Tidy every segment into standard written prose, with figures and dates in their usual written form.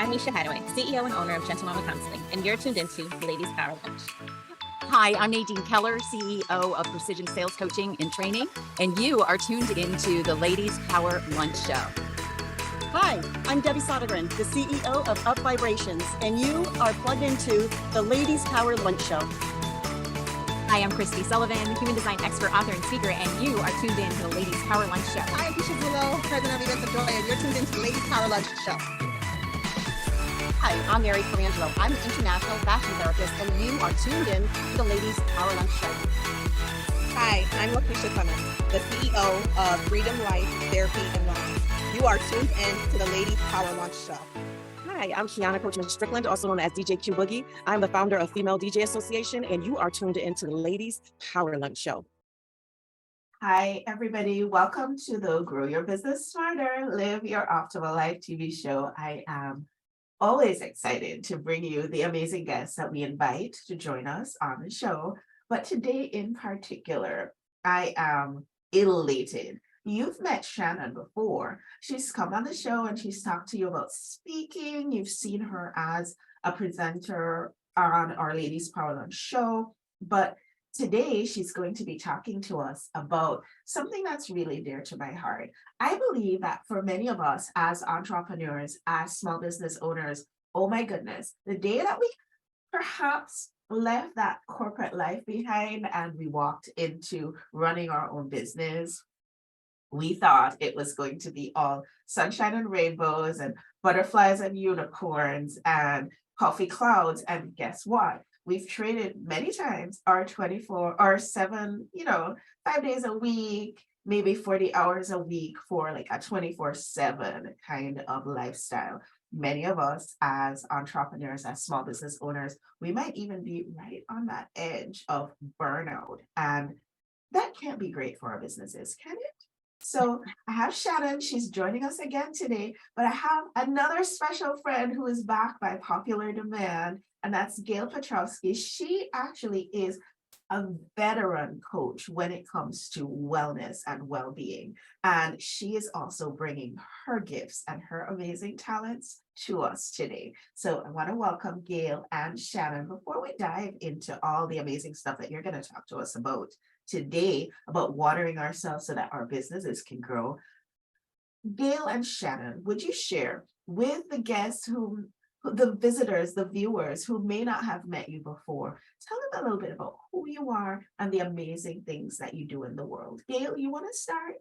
I'm Misha Hadaway, CEO and owner of Gentle Mama Counseling, and you're tuned into Ladies Power Lunch. Hi, I'm Nadine Keller, CEO of Precision Sales Coaching and Training, and you are tuned into the Ladies Power Lunch Show. Hi, I'm Debbie Sodergren, the CEO of Up Vibrations, and you are plugged into the Ladies Power Lunch Show. Hi, I'm Christy Sullivan, human design expert, author, and speaker, and you are tuned in to the Ladies Power Lunch Show. Hi, I'm Keisha Zullo, president of Events of Joy, and you're tuned into the Ladies Power Lunch Show. Hi, I'm Mary Carangelo. I'm an international fashion therapist, and you are tuned in to the Ladies Power Lunch Show. Hi, I'm Lakeisha Clemens, the CEO of Freedom Life Therapy and Wellness. You are tuned in to the Ladies Power Lunch Show. Hi, I'm Kiana Coachman Strickland, also known as DJ Q Boogie. I'm the founder of Female DJ Association, and you are tuned into the Ladies Power Lunch Show. Hi, everybody. Welcome to the Grow Your Business Smarter, Live Your Optimal Life TV show. I am always excited to bring you the amazing guests that we invite to join us on the show. But today in particular, I am elated. You've met Shannon before. She's come on the show and she's talked to you about speaking. You've seen her as a presenter on our Ladies Power Lunch show. But today she's going to be talking to us about something that's really dear to my heart. I believe that for many of us as entrepreneurs, as small business owners, oh my goodness, the day that we perhaps left that corporate life behind and we walked into running our own business, we thought it was going to be all sunshine and rainbows and butterflies and unicorns and coffee clouds. And guess what? We've traded many times our 24 or 7, 5 days a week, maybe 40 hours a week for like a 24/7 kind of lifestyle. Many of us as entrepreneurs, as small business owners, we might even be right on that edge of burnout. And that can't be great for our businesses, can it? So I have Shannon, she's joining us again today, but I have another special friend who is back by popular demand, and that's Gail Petrowsky. She actually is a veteran coach when it comes to wellness and well-being, and she is also bringing her gifts and her amazing talents to us today. So I want to welcome Gail and Shannon before we dive into all the amazing stuff that you're going to talk to us about today, about watering ourselves so that our businesses can grow. Gail and Shannon, would you share with the guests the visitors, the viewers who may not have met you before, tell them a little bit about who you are and the amazing things that you do in the world. Gail, you want to start?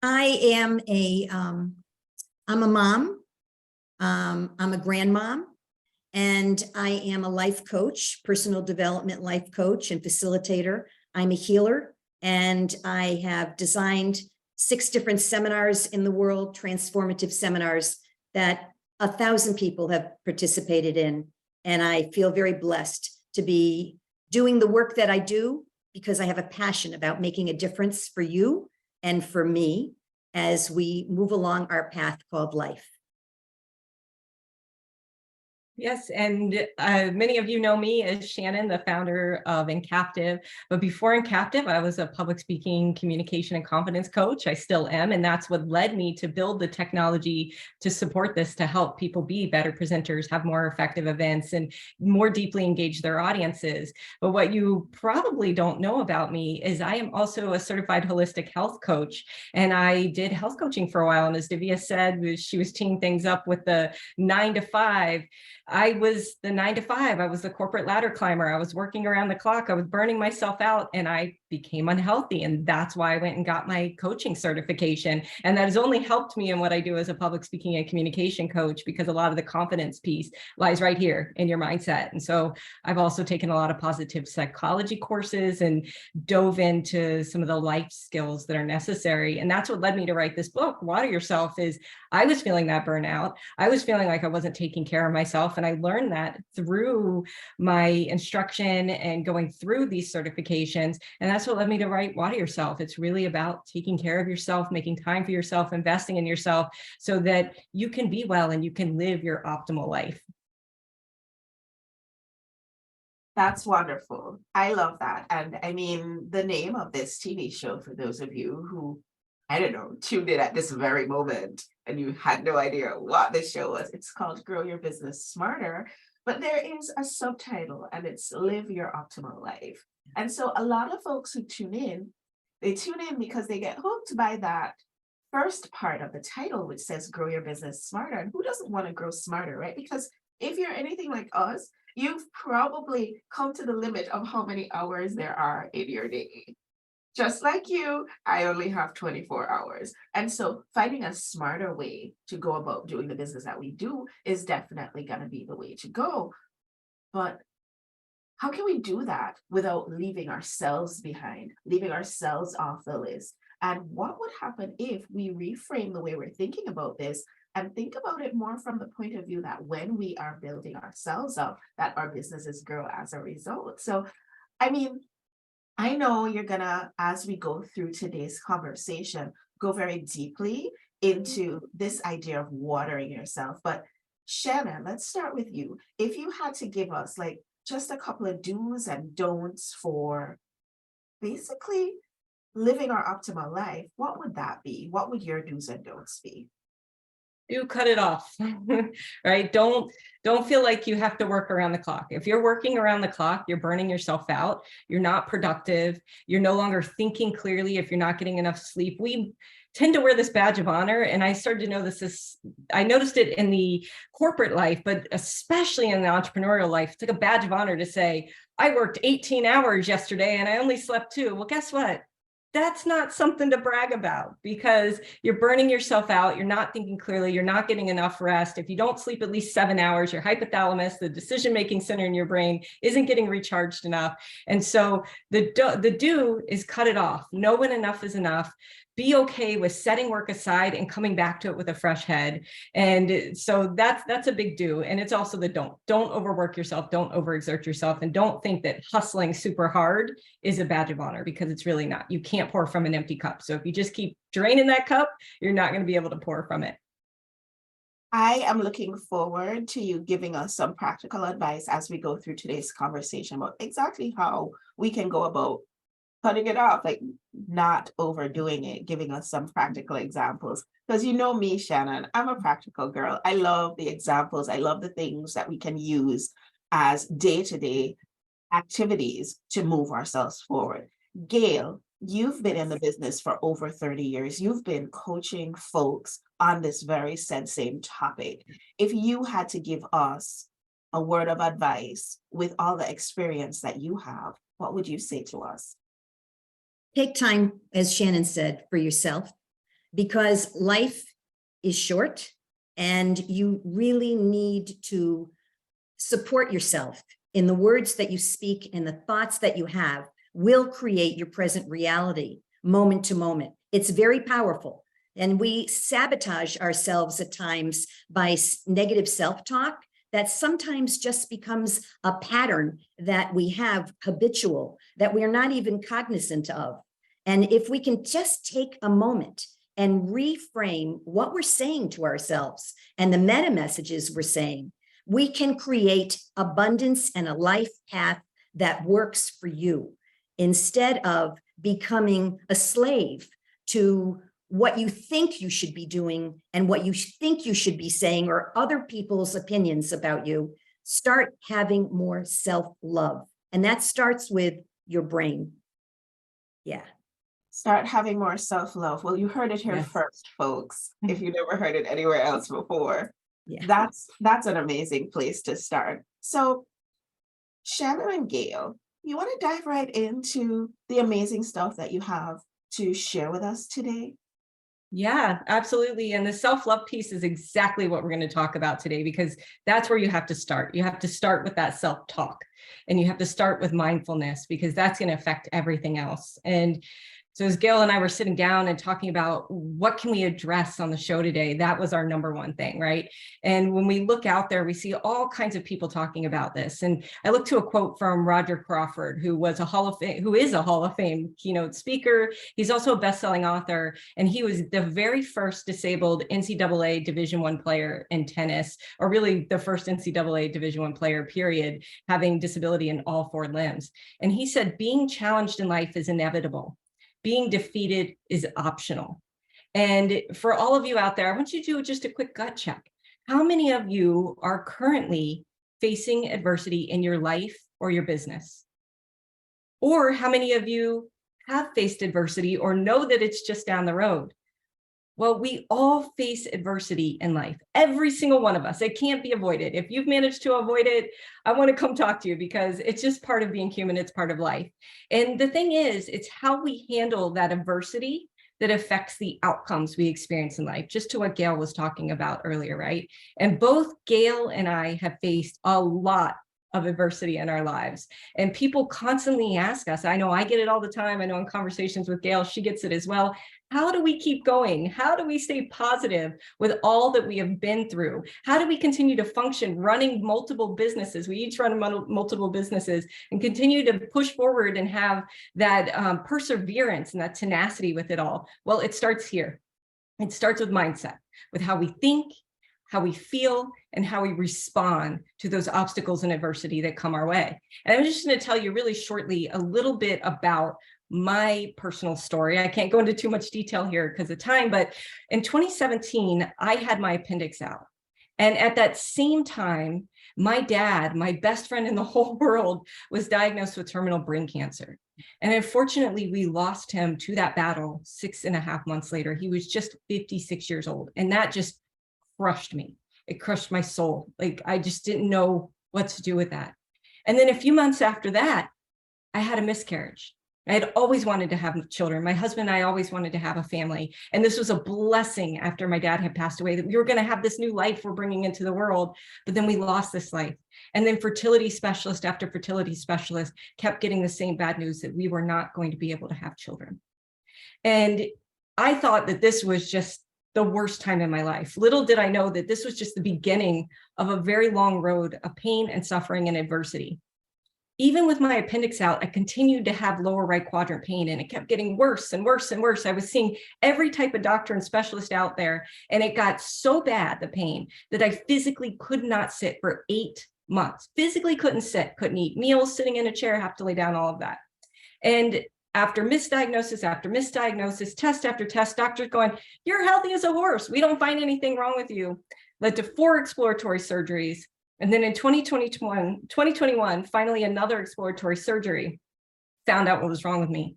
I am I'm a mom. I'm a grandmom, and I am a life coach, personal development life coach and facilitator. I'm a healer, and I have designed 6 different seminars in the world, transformative seminars that 1,000 people have participated in. And I feel very blessed to be doing the work that I do because I have a passion about making a difference for you and for me as we move along our path called life. Yes, and many of you know me as Shannon, the founder of Incaptive. But before Incaptive, I was a public speaking, communication, and confidence coach. I still am, and that's what led me to build the technology to support this, to help people be better presenters, have more effective events, and more deeply engage their audiences. But what you probably don't know about me is I am also a certified holistic health coach, and I did health coaching for a while. And as Davia said, she was teeing things up with the 9 to 5. I was the 9 to 5. I was the corporate ladder climber. I was working around the clock. I was burning myself out, and I became unhealthy. And that's why I went and got my coaching certification. And that has only helped me in what I do as a public speaking and communication coach, because a lot of the confidence piece lies right here in your mindset. And so I've also taken a lot of positive psychology courses and dove into some of the life skills that are necessary. And that's what led me to write this book, Water Yourself. Is I was feeling that burnout. I was feeling like I wasn't taking care of myself. And I learned that through my instruction and going through these certifications. And that's what led me to write Water Yourself. It's really about taking care of yourself, making time for yourself, investing in yourself so that you can be well and you can live your optimal life. That's wonderful. I love that. And I mean, the name of this TV show, for those of you who I don't know, tuned in at this very moment and you had no idea what this show was, it's called Grow Your Business Smarter, but there is a subtitle and it's Live Your Optimal Life. And so a lot of folks who tune in, they tune in because they get hooked by that first part of the title, which says Grow Your Business Smarter. And who doesn't want to grow smarter, right? Because if you're anything like us, you've probably come to the limit of how many hours there are in your day. Just like you, I only have 24 hours. And so finding a smarter way to go about doing the business that we do is definitely going to be the way to go. But how can we do that without leaving ourselves behind, leaving ourselves off the list? And what would happen if we reframe the way we're thinking about this and think about it more from the point of view that when we are building ourselves up, that our businesses grow as a result? So, I mean, I know you're gonna, as we go through today's conversation, go very deeply into this idea of watering yourself. But Shannon, let's start with you. If you had to give us like just a couple of do's and don'ts for basically living our optimal life, what would that be? What would your do's and don'ts be? You cut it off, right? Don't feel like you have to work around the clock. If you're working around the clock, you're burning yourself out. You're not productive. You're no longer thinking clearly if you're not getting enough sleep. We tend to wear this badge of honor. And I started to know I noticed it in the corporate life, but especially in the entrepreneurial life, it's like a badge of honor to say, I worked 18 hours yesterday and I only slept 2. Well, guess what? That's not something to brag about because you're burning yourself out. You're not thinking clearly. You're not getting enough rest. If you don't sleep at least 7 hours, your hypothalamus, the decision-making center in your brain, isn't getting recharged enough. And so the do is cut it off. Know when enough is enough. Be okay with setting work aside and coming back to it with a fresh head. And so that's a big do. And it's also the don't. Don't overwork yourself. Don't overexert yourself. And don't think that hustling super hard is a badge of honor because it's really not. You can't pour from an empty cup. So if you just keep draining that cup, you're not going to be able to pour from it. I am looking forward to you giving us some practical advice as we go through today's conversation about exactly how we can go about cutting it off, like not overdoing it, giving us some practical examples. Because you know me, Shannon, I'm a practical girl. I love the examples. I love the things that we can use as day-to-day activities to move ourselves forward. Gail, you've been in the business for over 30 years. You've been coaching folks on this very same topic. If you had to give us a word of advice with all the experience that you have, what would you say to us? Take time, as Shannon said, for yourself, because life is short and you really need to support yourself in the words that you speak and the thoughts that you have will create your present reality moment to moment. It's very powerful. And we sabotage ourselves at times by negative self-talk that sometimes just becomes a pattern that we have habitual, that we are not even cognizant of. And if we can just take a moment and reframe what we're saying to ourselves and the meta messages we're saying, we can create abundance and a life path that works for you instead of becoming a slave to what you think you should be doing and what you think you should be saying or other people's opinions about you. Start having more self-love. And that starts with your brain. Yeah. Start having more self-love. Well, you heard it here Yes. first, folks. If you never heard it anywhere else before, Yeah. that's an amazing place to start. So Shannon and Gail, you want to dive right into the amazing stuff that you have to share with us today? Yeah, absolutely. And the self-love piece is exactly what we're going to talk about today, because that's where you have to start. You have to start with that self-talk and you have to start with mindfulness because that's going to affect everything else. And so as Gail and I were sitting down and talking about what can we address on the show today, that was our number one thing, right? And when we look out there, we see all kinds of people talking about this. And I looked to a quote from Roger Crawford, who is a Hall of Fame keynote speaker. He's also a best-selling author, and he was the very first disabled NCAA Division I player in tennis, or really the first NCAA Division I player, period, having disability in all 4 limbs. And he said, being challenged in life is inevitable. Being defeated is optional. And for all of you out there, I want you to do just a quick gut check. How many of you are currently facing adversity in your life or your business? Or how many of you have faced adversity or know that it's just down the road? Well, we all face adversity in life, every single one of us. It can't be avoided. If you've managed to avoid it, I want to come talk to you because it's just part of being human. It's part of life. And the thing is, it's how we handle that adversity that affects the outcomes we experience in life, just to what Gail was talking about earlier, right? And both Gail and I have faced a lot of adversity in our lives. And people constantly ask us, I know I get it all the time. I know in conversations with Gail, she gets it as well. How do we keep going? How do we stay positive with all that we have been through? How do we continue to function running multiple businesses? We each run multiple businesses and continue to push forward and have that perseverance and that tenacity with it all. Well, it starts here. It starts with mindset, with how we think, how we feel, and how we respond to those obstacles and adversity that come our way. And I'm just going to tell you really shortly a little bit about my personal story. I can't go into too much detail here because of time, but in 2017, I had my appendix out. And at that same time, my dad, my best friend in the whole world, was diagnosed with terminal brain cancer. And unfortunately, we lost him to that battle 6.5 months later. He was just 56 years old. And that just crushed me. It crushed my soul. Like, I just didn't know what to do with that. And then a few months after that, I had a miscarriage. I had always wanted to have children. My husband and I always wanted to have a family. And this was a blessing after my dad had passed away, that we were going to have this new life we're bringing into the world. But then we lost this life. And then fertility specialist after fertility specialist kept getting the same bad news that we were not going to be able to have children. And I thought that this was just the worst time in my life. Little did I know that this was just the beginning of a very long road of pain and suffering and adversity. Even with my appendix out, I continued to have lower right quadrant pain, and it kept getting worse and worse and worse. I was seeing every type of doctor and specialist out there, and it got so bad, the pain, that I physically could not sit for 8 months. Physically couldn't sit, couldn't eat meals, sitting in a chair, have to lay down, all of that. And after misdiagnosis after misdiagnosis, test after test, doctors going, "You're healthy as a horse. We don't find anything wrong with you." Led to 4 exploratory surgeries. And then in 2021, finally another exploratory surgery, found out what was wrong with me.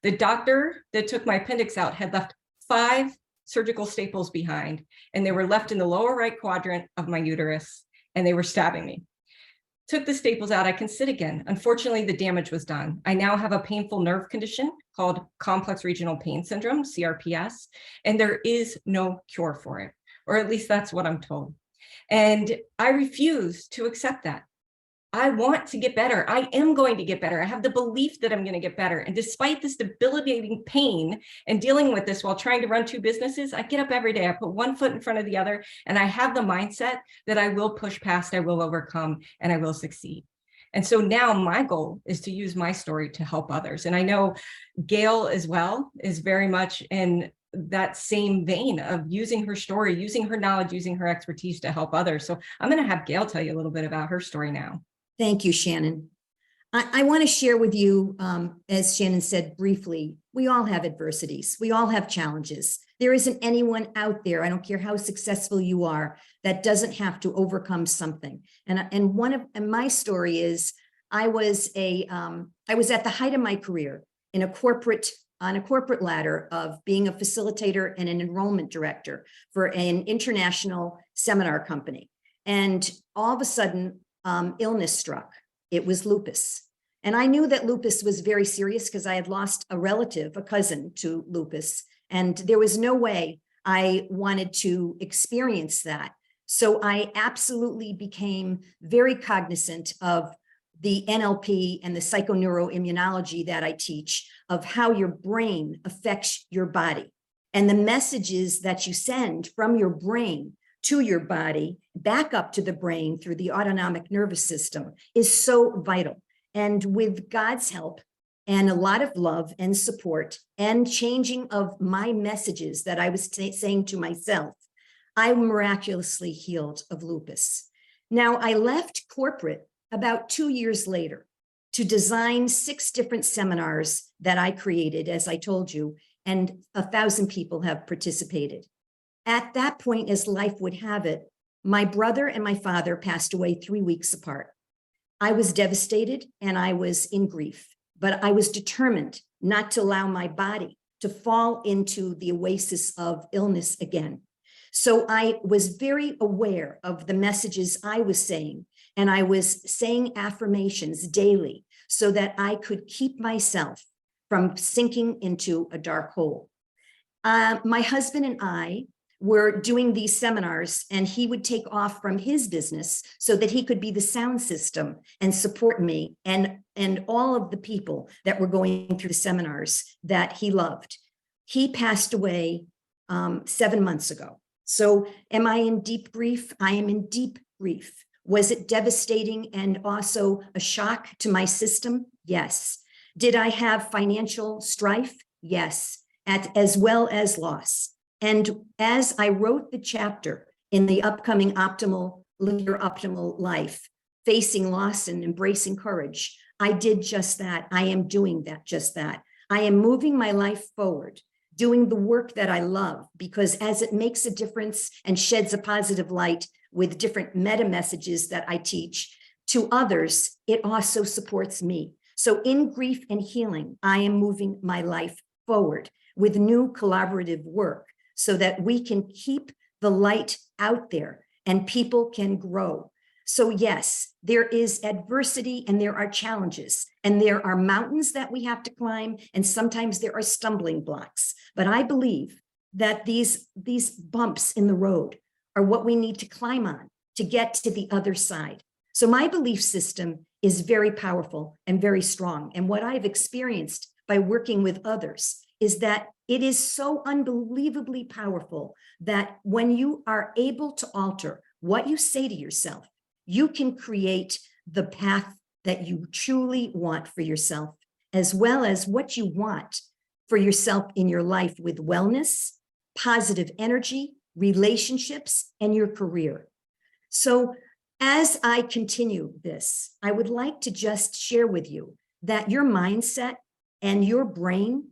The doctor that took my appendix out had left 5 surgical staples behind, and they were left in the lower right quadrant of my uterus, and they were stabbing me. Took the staples out, I can sit again. Unfortunately, the damage was done. I now have a painful nerve condition called complex regional pain syndrome, CRPS, and there is no cure for it, or at least that's what I'm told. And I refuse to accept that. I want to get better. I am going to get better. I have the belief that I'm going to get better. And despite this debilitating pain and dealing with this while trying to run 2 businesses, I get up every day. I put one foot in front of the other, and I have the mindset that I will push past, I will overcome, and I will succeed. And so now my goal is to use my story to help others. And I know Gail as well is very much in that same vein of using her story, using her knowledge, using her expertise to help others. So I'm going to have Gail tell you a little bit about her story now. Thank you, Shannon. I want to share with you, as Shannon said briefly, we all have adversities. We all have challenges. There isn't anyone out there, I don't care how successful you are, that doesn't have to overcome something. And my story is, I was at the height of my career on a corporate ladder of being a facilitator and an enrollment director for an international seminar company. And all of a sudden, illness struck. It was lupus. And I knew that lupus was very serious because I had lost a relative, a cousin, to lupus. And there was no way I wanted to experience that. So I absolutely became very cognizant of the NLP and the psychoneuroimmunology that I teach, of how your brain affects your body. And the messages that you send from your brain to your body, back up to the brain through the autonomic nervous system, is so vital. And with God's help and a lot of love and support and changing of my messages that I was saying to myself, I miraculously healed of lupus. Now, I left corporate about 2 years later to design 6 different seminars that I created, as I told you, and 1,000 people have participated. At that point, as life would have it, my brother and my father passed away 3 weeks apart. I was devastated and I was in grief, but I was determined not to allow my body to fall into the oasis of illness again. So I was very aware of the messages I was saying, and I was saying affirmations daily so that I could keep myself from sinking into a dark hole. My husband and I were doing these seminars, and he would take off from his business so that he could be the sound system and support me and all of the people that were going through the seminars that he loved. He passed away 7 months ago. So am I in deep grief? I am in deep grief. Was it devastating and also a shock to my system? Yes. Did I have financial strife? Yes, as well as loss. And as I wrote the chapter in the upcoming Live Your Optimal Life, Facing Loss and Embracing Courage, I did just that. I am doing just that. I am moving my life forward, doing the work that I love, because as it makes a difference and sheds a positive light with different meta messages that I teach to others, it also supports me. So in grief and healing, I am moving my life forward with new collaborative work so that we can keep the light out there and people can grow. So yes, there is adversity and there are challenges and there are mountains that we have to climb, and sometimes there are stumbling blocks. But I believe that these bumps in the road are what we need to climb on to get to the other side. So my belief system is very powerful and very strong. And what I've experienced by working with others is that it is so unbelievably powerful that when you are able to alter what you say to yourself, you can create the path that you truly want for yourself, as well as what you want for yourself in your life with wellness, positive energy, relationships, and your career. So as I continue this, I would like to just share with you that your mindset and your brain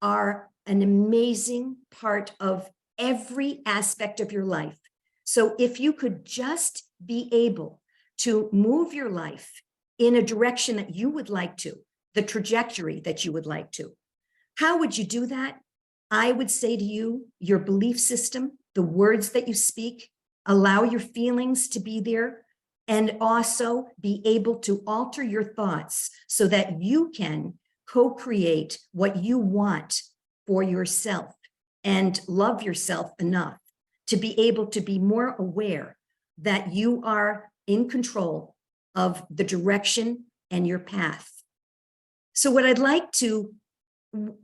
are an amazing part of every aspect of your life. So if you could just be able to move your life in a direction that you would like to, the trajectory that you would like to, how would you do that? I would say to you, your belief system, the words that you speak, allow your feelings to be there, and also be able to alter your thoughts so that you can co-create what you want for yourself and love yourself enough to be able to be more aware that you are in control of the direction and your path. So what I'd like to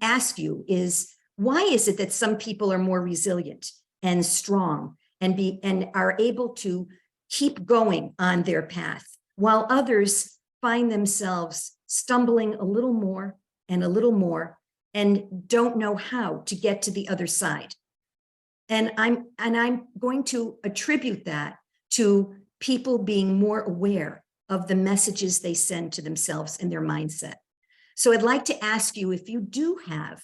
ask you is, why is it that some people are more resilient and strong and are able to keep going on their path, while others find themselves stumbling a little more and don't know how to get to the other side? And I'm going to attribute that to people being more aware of the messages they send to themselves and their mindset. So I'd like to ask you, if you do have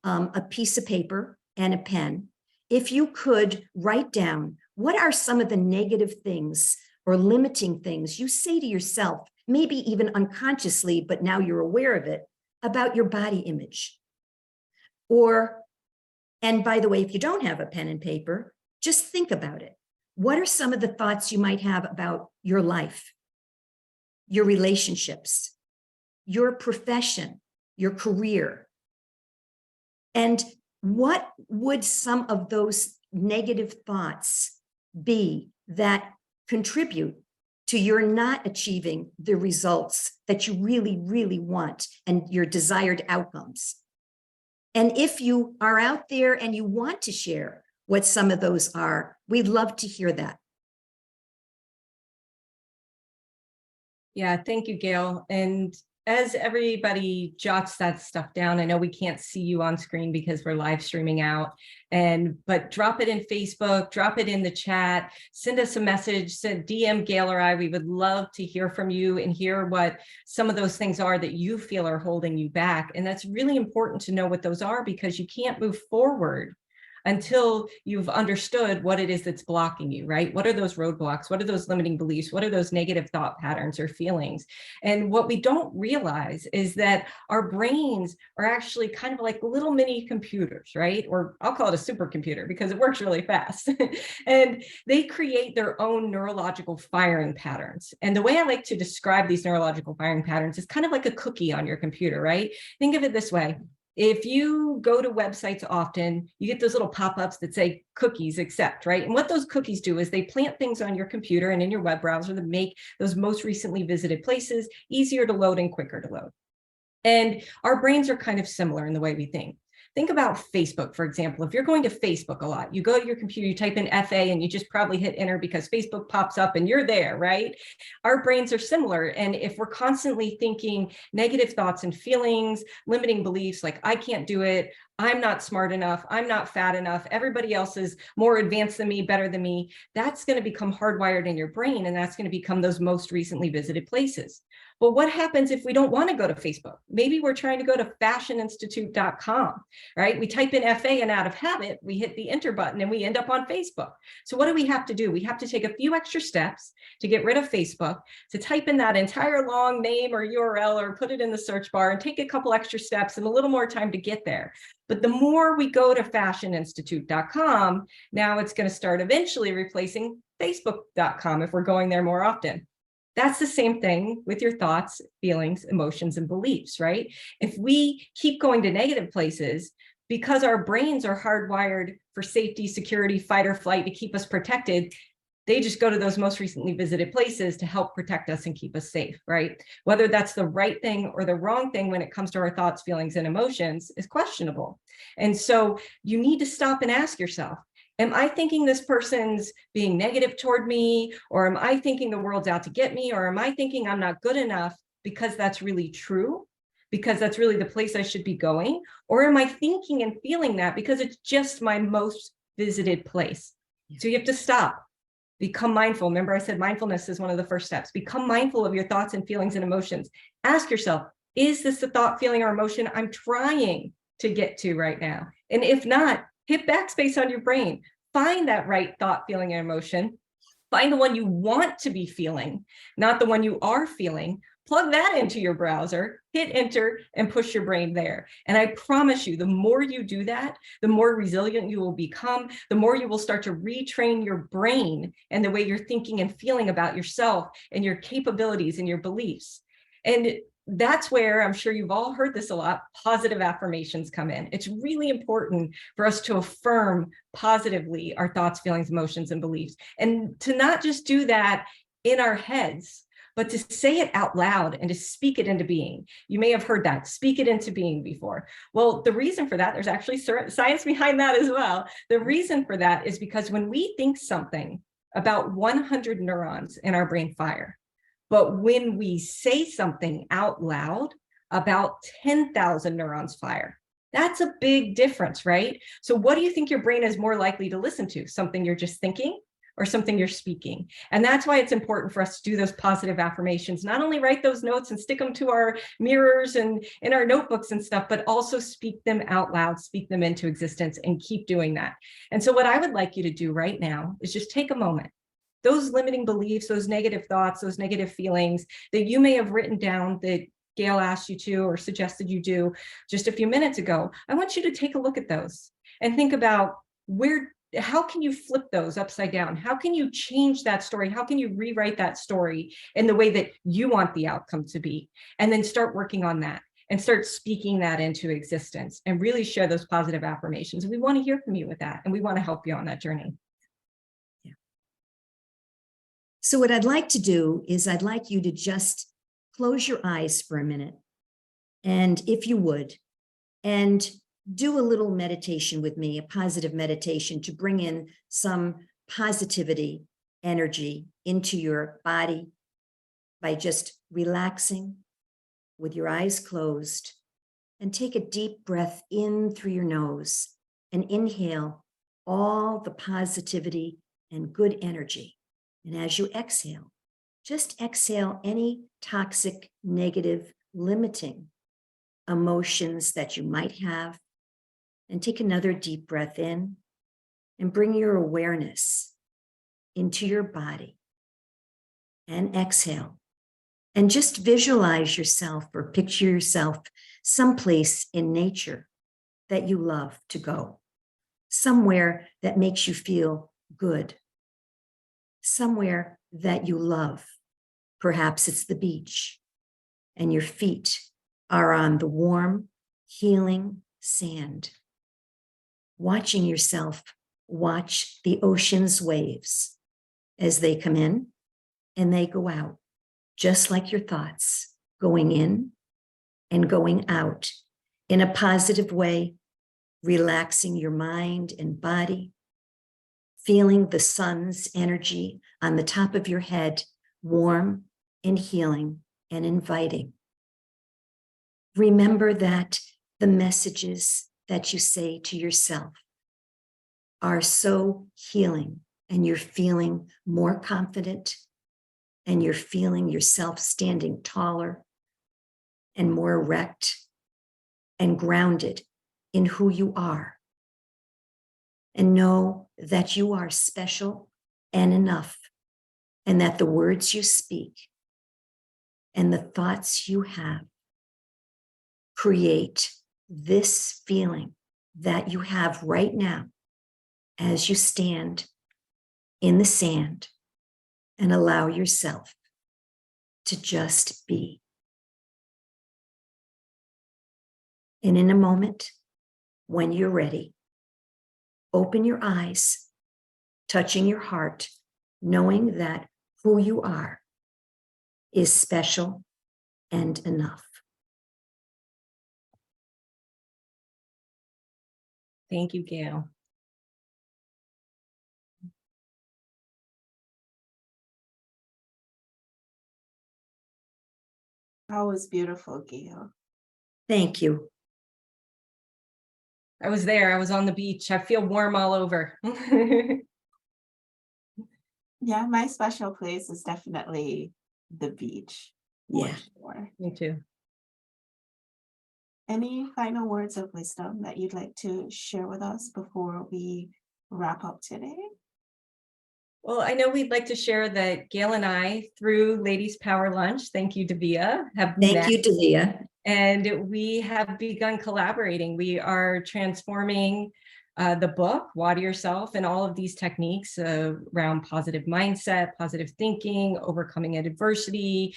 a piece of paper and a pen, if you could write down what are some of the negative things or limiting things you say to yourself, maybe even unconsciously, but now you're aware of it, about your body image. And by the way, if you don't have a pen and paper, just think about it. What are some of the thoughts you might have about your life, your relationships, your profession, your career? And what would some of those negative thoughts be that contribute to your not achieving the results that you really, really want and your desired outcomes? And if you are out there and you want to share what some of those are, we'd love to hear that. Yeah, thank you, Gail. And as everybody jots that stuff down, I know we can't see you on screen because we're live streaming out, but drop it in Facebook, drop it in the chat, send us a message, send DM Gail or I. We would love to hear from you and hear what some of those things are that you feel are holding you back. And that's really important to know what those are, because you can't move forward until you've understood what it is that's blocking you, right? What are those roadblocks? What are those limiting beliefs? What are those negative thought patterns or feelings? And what we don't realize is that our brains are actually kind of like little mini computers, right? Or I'll call it a supercomputer because it works really fast. And they create their own neurological firing patterns. And the way I like to describe these neurological firing patterns is kind of like a cookie on your computer, right? Think of it this way. If you go to websites often, you get those little pop-ups that say cookies accept, right? And what those cookies do is they plant things on your computer and in your web browser that make those most recently visited places easier to load and quicker to load. And our brains are kind of similar in the way we think. Think about Facebook, for example. If you're going to Facebook a lot, you go to your computer, you type in FA, and you just probably hit enter because Facebook pops up and you're there, right? Our brains are similar. And if we're constantly thinking negative thoughts and feelings, limiting beliefs like I can't do it, I'm not smart enough, I'm not fat enough, everybody else is more advanced than me, better than me, that's going to become hardwired in your brain, and that's going to become those most recently visited places. But what happens if we don't want to go to Facebook? Maybe we're trying to go to fashioninstitute.com, right? We type in FA and out of habit, we hit the enter button and we end up on Facebook. So what do we have to do? We have to take a few extra steps to get rid of Facebook, to type in that entire long name or URL or put it in the search bar and take a couple extra steps and a little more time to get there. But the more we go to fashioninstitute.com, now it's going to start eventually replacing facebook.com if we're going there more often. That's the same thing with your thoughts, feelings, emotions, and beliefs, right? If we keep going to negative places, because our brains are hardwired for safety, security, fight or flight to keep us protected, they just go to those most recently visited places to help protect us and keep us safe, right? Whether that's the right thing or the wrong thing when it comes to our thoughts, feelings, and emotions is questionable. And so you need to stop and ask yourself, am I thinking this person's being negative toward me? Or am I thinking the world's out to get me? Or am I thinking I'm not good enough because that's really true? Because that's really the place I should be going? Or am I thinking and feeling that because it's just my most visited place? So you have to stop. Become mindful. Remember, I said mindfulness is one of the first steps. Become mindful of your thoughts and feelings and emotions. Ask yourself, is this the thought, feeling, or emotion I'm trying to get to right now? And if not, hit backspace on your brain. Find that right thought, feeling, and emotion. Find the one you want to be feeling, not the one you are feeling. Plug that into your browser, hit enter, and push your brain there. And I promise you, the more you do that, the more resilient you will become, the more you will start to retrain your brain and the way you're thinking and feeling about yourself and your capabilities and your beliefs. And that's where, I'm sure you've all heard this a lot, positive affirmations come in. It's really important for us to affirm positively our thoughts, feelings, emotions, and beliefs, and to not just do that in our heads, but to say it out loud and to speak it into being. You may have heard that, speak it into being before. Well, the reason for that, there's actually science behind that as well. The reason for that is because when we think something, about 100 neurons in our brain fire. But when we say something out loud, about 10,000 neurons fire. That's a big difference, right? So what do you think your brain is more likely to listen to? Something you're just thinking or something you're speaking? And that's why it's important for us to do those positive affirmations, not only write those notes and stick them to our mirrors and in our notebooks and stuff, but also speak them out loud, speak them into existence, and keep doing that. And so what I would like you to do right now is just take a moment. Those limiting beliefs, those negative thoughts, those negative feelings that you may have written down that Gail asked you to or suggested you do just a few minutes ago, I want you to take a look at those and think about how can you flip those upside down? How can you change that story? How can you rewrite that story in the way that you want the outcome to be? And then start working on that and start speaking that into existence and really share those positive affirmations. We want to hear from you with that, and we want to help you on that journey. So what I'd like to do is I'd like you to just close your eyes for a minute, and if you would, and do a little meditation with me, a positive meditation to bring in some positivity, energy into your body by just relaxing, with your eyes closed and take a deep breath in through your nose and inhale all the positivity and good energy. And as you exhale, just exhale any toxic, negative, limiting emotions that you might have. And take another deep breath in and bring your awareness into your body. And exhale. And just visualize yourself or picture yourself someplace in nature that you love to go. Somewhere that makes you feel good. Somewhere that you love. Perhaps it's the beach and your feet are on the warm, healing sand. Watching yourself watch the ocean's waves as they come in and they go out, just like your thoughts, going in and going out in a positive way, relaxing your mind and body, feeling the sun's energy on the top of your head, warm and healing and inviting. Remember that the messages that you say to yourself are so healing, and you're feeling more confident, and you're feeling yourself standing taller and more erect and grounded in who you are. And know that you are special and enough, and that the words you speak and the thoughts you have create this feeling that you have right now as you stand in the sand and allow yourself to just be. And in a moment, when you're ready, open your eyes, touching your heart, knowing that who you are is special and enough. Thank you, Gail. That was beautiful, Gail. Thank you. I was there. I was on the beach. I feel warm all over. Yeah, my special place is definitely the beach. for Yeah. sure. Me too. Any final words of wisdom that you'd like to share with us before we wrap up today? Well, I know we'd like to share that Gail and I, through Ladies Power Lunch, thank you, Davia, have Thank met. you, Davia. And we have begun collaborating. We are transforming the book, Water Yourself, and all of these techniques around positive mindset, positive thinking, overcoming adversity,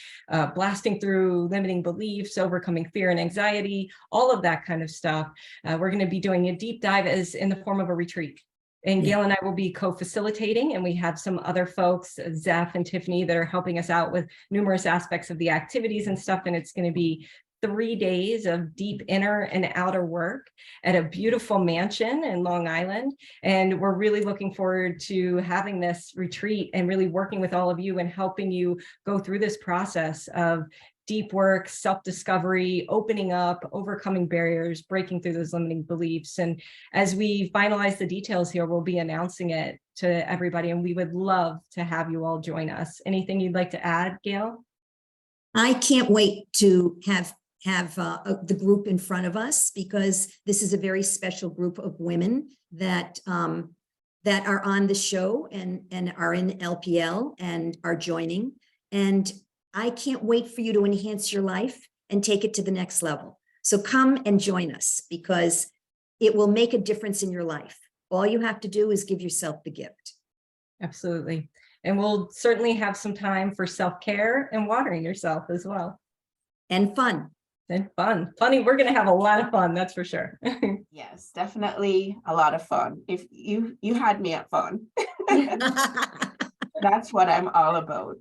blasting through limiting beliefs, overcoming fear and anxiety, all of that kind of stuff. We're going to be doing a deep dive as in the form of a retreat. And Yeah. Gail and I will be co-facilitating, and we have some other folks, Zeph and Tiffany, that are helping us out with numerous aspects of the activities and stuff. And it's going to be 3 days of deep inner and outer work at a beautiful mansion in Long Island. And we're really looking forward to having this retreat and really working with all of you and helping you go through this process of deep work, self-discovery, opening up, overcoming barriers, breaking through those limiting beliefs. And as we finalize the details here, we'll be announcing it to everybody, and we would love to have you all join us. Anything you'd like to add, Gail? I can't wait to have the group in front of us, because this is a very special group of women that that are on the show and are in LPL and are joining. And I can't wait for you to enhance your life and take it to the next level. So come and join us, because it will make a difference in your life. All you have to do is give yourself the gift. Absolutely. And we'll certainly have some time for self-care and watering yourself as well. And fun. And fun. Funny, we're going to have a lot of fun, that's for sure. Yes, definitely a lot of fun. If you had me at fun, that's what I'm all about.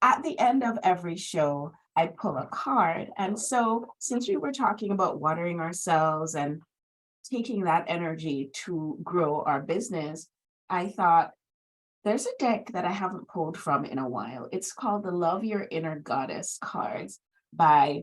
At the end of every show, I pull a card. And so since we were talking about watering ourselves and taking that energy to grow our business, I thought there's a deck that I haven't pulled from in a while. It's called the Love Your Inner Goddess cards by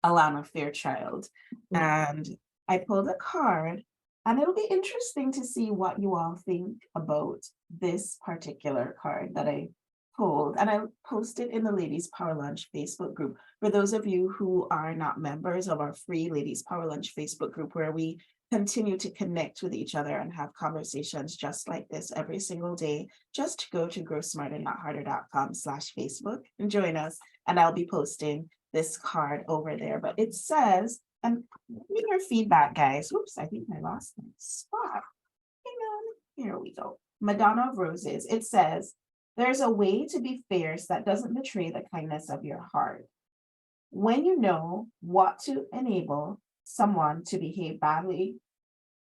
Alana Fairchild. And I pulled a card, and it'll be interesting to see what you all think about this particular card that I pulled. And I posted in the Ladies Power Lunch Facebook group. For those of you who are not members of our free Ladies Power Lunch Facebook group, where we continue to connect with each other and have conversations just like this every single day, just go to growsmarternotharder.com/Facebook and join us. And I'll be posting this card over there. But it says, and give your feedback, guys. Oops, I think I lost my spot. Hang on. Here we go. Madonna of Roses. It says, there's a way to be fierce that doesn't betray the kindness of your heart. When you know what to enable someone to behave badly,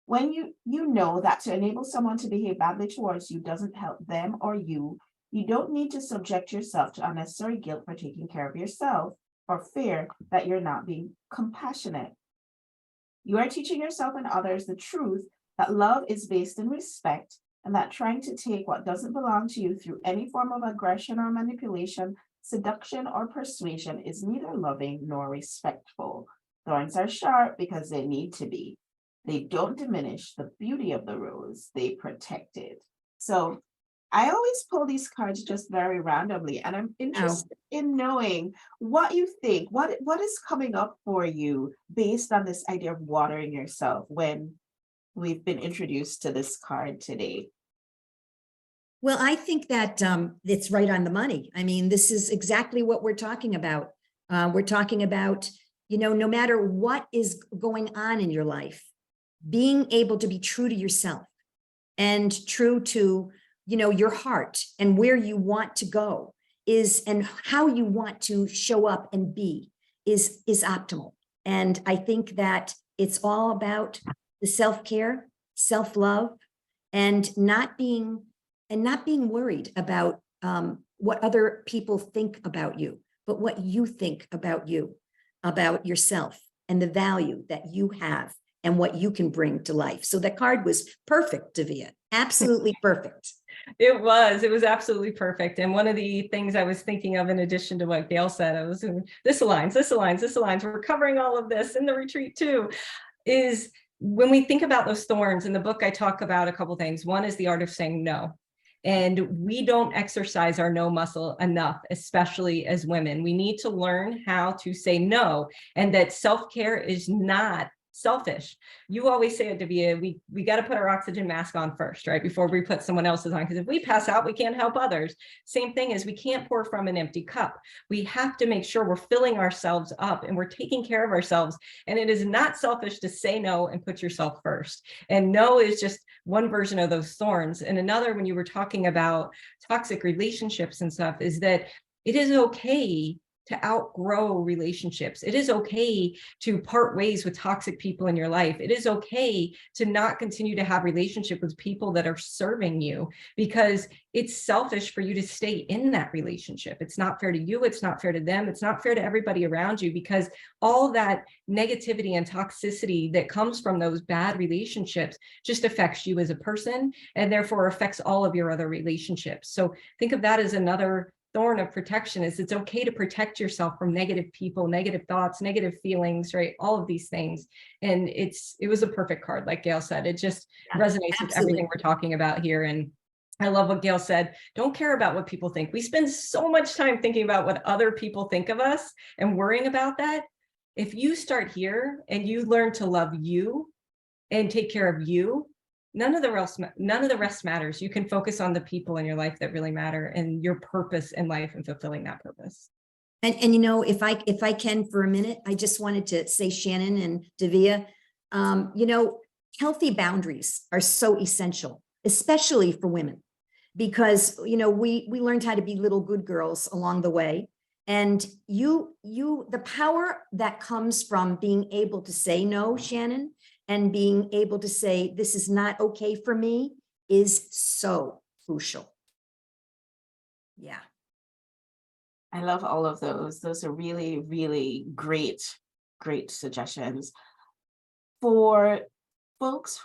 when you know that to enable someone to behave badly towards you doesn't help them or you don't need to subject yourself to unnecessary guilt for taking care of yourself or fear that you're not being compassionate. You are teaching yourself and others the truth that love is based in respect, and that trying to take what doesn't belong to you through any form of aggression or manipulation, seduction or persuasion is neither loving nor respectful. Thorns are sharp because they need to be. They don't diminish the beauty of the rose, they protect it. So I always pull these cards just very randomly, and I'm interested in knowing what you think, what is coming up for you based on this idea of watering yourself when we've been introduced to this card today. Well, I think that it's right on the money. I mean, this is exactly what we're talking about. We're talking about, no matter what is going on in your life, being able to be true to yourself and true to, your heart and where you want to go and how you want to show up and be is optimal. And I think that it's all about the self-care, self-love, and not being worried about what other people think about you, but what you think about you, about yourself, and the value that you have and what you can bring to life. So the card was perfect, Davia, absolutely perfect. It was absolutely perfect. And one of the things I was thinking of, in addition to what Gail said, this aligns. We're covering all of this in the retreat too, is when we think about those thorns in the book, I talk about a couple things. One is the art of saying no. And we don't exercise our no muscle enough, especially as women. We need to learn how to say no, and that self-care is not selfish. You always say it, Davia, we got to put our oxygen mask on first, right? Before we put someone else's on, because if we pass out, we can't help others. Same thing is we can't pour from an empty cup. We have to make sure we're filling ourselves up and we're taking care of ourselves. And it is not selfish to say no and put yourself first. And no is just one version of those thorns. And another, when you were talking about toxic relationships and stuff, is that it is okay to outgrow relationships. It is okay to part ways with toxic people in your life. It is okay to not continue to have relationship with people that are serving you, because it's selfish for you to stay in that relationship. It's not fair to you. It's not fair to them. It's not fair to everybody around you, because all that negativity and toxicity that comes from those bad relationships just affects you as a person, and therefore affects all of your other relationships. So think of that as another thorn of protection. Is it's okay to protect yourself from negative people, negative thoughts, negative feelings, right? All of these things. And it was a perfect card, like Gail said. It just resonates with everything we're talking about here. And I love what Gail said. Don't care about what people think. We spend so much time thinking about what other people think of us and worrying about that. If you start here and you learn to love you and take care of you, none of the rest matters. You can focus on the people in your life that really matter and your purpose in life and fulfilling that purpose. And if I can for a minute, I just wanted to say, Shannon and Davia, healthy boundaries are so essential, especially for women, because we learned how to be little good girls along the way. And the power that comes from being able to say no, Shannon, and being able to say, this is not okay for me, is so crucial. Yeah. I love all of those. Those are really, really great suggestions. For folks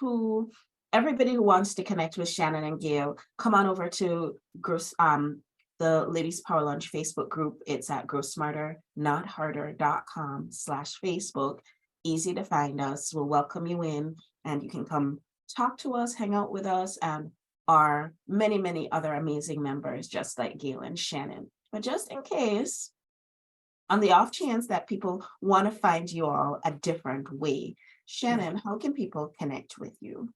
everybody who wants to connect with Shannon and Gail, come on over to the Ladies Power Lunch Facebook group. It's at growsmarternotharder.com/Facebook. Easy to find us. We'll welcome you in, and you can come talk to us, hang out with us, and our many, many other amazing members, just like Gail and Shannon. But just in case, on the off chance that people want to find you all a different way, Shannon, how can people connect with you?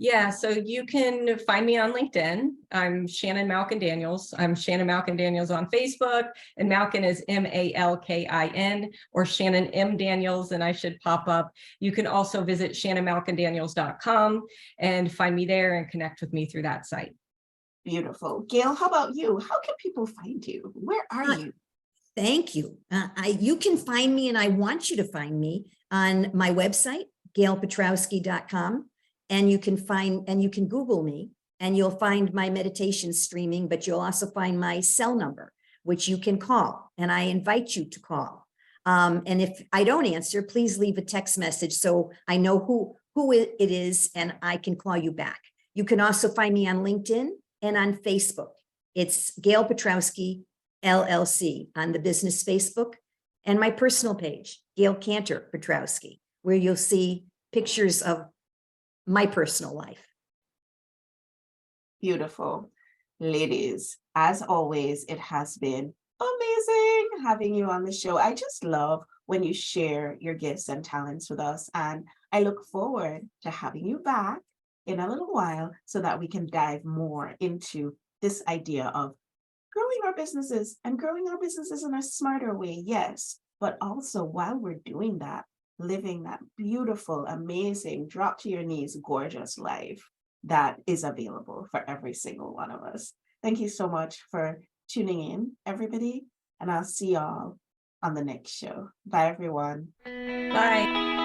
Yeah, so you can find me on LinkedIn. I'm Shannon Malkin Daniels. I'm Shannon Malkin Daniels on Facebook, and Malkin is Malkin, or Shannon M. Daniels, and I should pop up. You can also visit shannonmalkindaniels.com and find me there and connect with me through that site. Beautiful. Gail, how about you? How can people find you? Where are you? Thank you. You can find me, and I want you to find me on my website, gailpetrowsky.com. And you can Google me, and you'll find my meditation streaming, but you'll also find my cell number, which you can call, and I invite you to call. And if I don't answer, please leave a text message so I know who it is, and I can call you back. You can also find me on LinkedIn and on Facebook. It's Gail Petrowsky, LLC, on the business Facebook, and my personal page, Gail Cantor Petrowsky, where you'll see pictures of my personal life. Beautiful. Ladies, as always, it has been amazing having you on the show. I just love when you share your gifts and talents with us, and I look forward to having you back in a little while so that we can dive more into this idea of growing our businesses and growing our businesses in a smarter way, yes, but also while we're doing that, living that beautiful, amazing, drop to your knees, gorgeous life that is available for every single one of us. Thank you so much for tuning in, everybody, and I'll see y'all on the next show. Bye, everyone. Bye.